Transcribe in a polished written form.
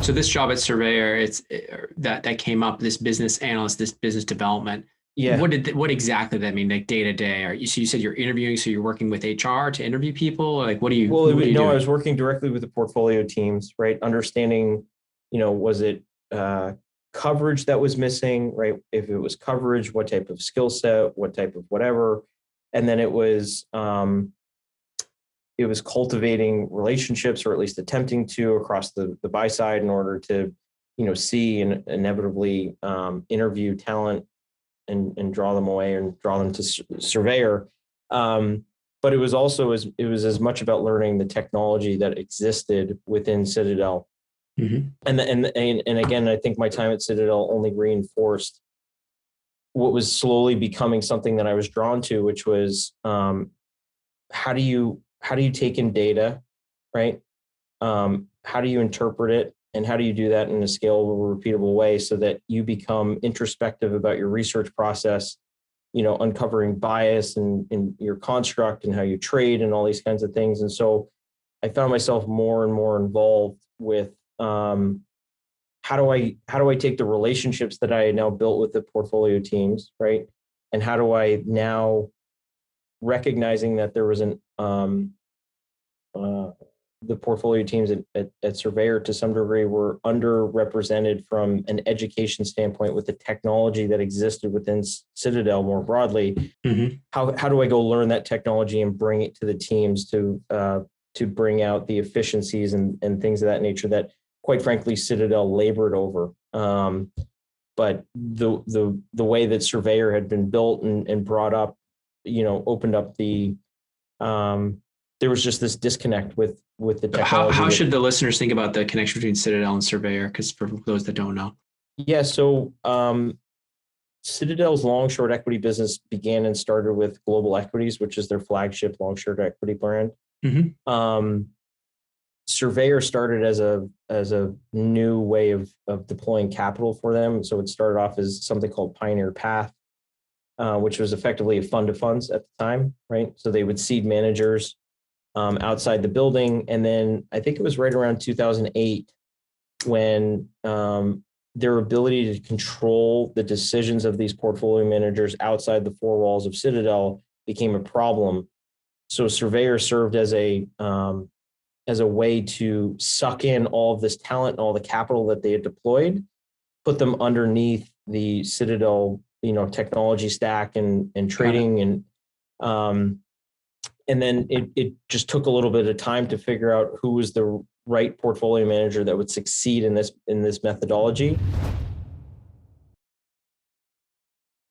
So this job at Surveyor, that came up, this business analyst, this business development. Yeah. What exactly did that mean, like day to day? So you said you're interviewing, so you're working with HR to interview people, or like what do you? Well, what are you no, doing? I was working directly with the portfolio teams, right? Understanding, was it coverage that was missing, right? If it was coverage, what type of skill set, what type of whatever, and then it was cultivating relationships, or at least attempting to, across the buy side in order to, see and inevitably interview talent and draw them away and draw them to Surveyor. But it was also as much about learning the technology that existed within Citadel. Mm-hmm. And again, I think my time at Citadel only reinforced what was slowly becoming something that I was drawn to, which was how do you take in data, right? How do you interpret it? And how do you do that in a scalable, repeatable way so that you become introspective about your research process, uncovering bias in your construct and how you trade and all these kinds of things. And so I found myself more and more involved with how do I take the relationships that I had now built with the portfolio teams, right? And how do I now, recognizing that there was the portfolio teams at Surveyor to some degree were underrepresented from an education standpoint with the technology that existed within Citadel more broadly. Mm-hmm. How do I go learn that technology and bring it to the teams to bring out the efficiencies and things of that nature that, quite frankly, Citadel labored over. But the way that Surveyor had been built and brought up, opened up the there was just this disconnect with the technology. How should the listeners think about the connection between Citadel and Surveyor? Because for those that don't know. Yeah, so Citadel's long short equity business began and started with Global Equities, which is their flagship long short equity brand. Mm-hmm. Surveyor started as a new way of deploying capital for them. So it started off as something called Pioneer Path, which was effectively a fund of funds at the time, right? So they would seed managers outside the building. And then I think it was right around 2008 when their ability to control the decisions of these portfolio managers outside the four walls of Citadel became a problem. So Surveyor served as a way to suck in all of this talent and all the capital that they had deployed, put them underneath the Citadel, technology stack and trading and then it just took a little bit of time to figure out who was the right portfolio manager that would succeed in this methodology.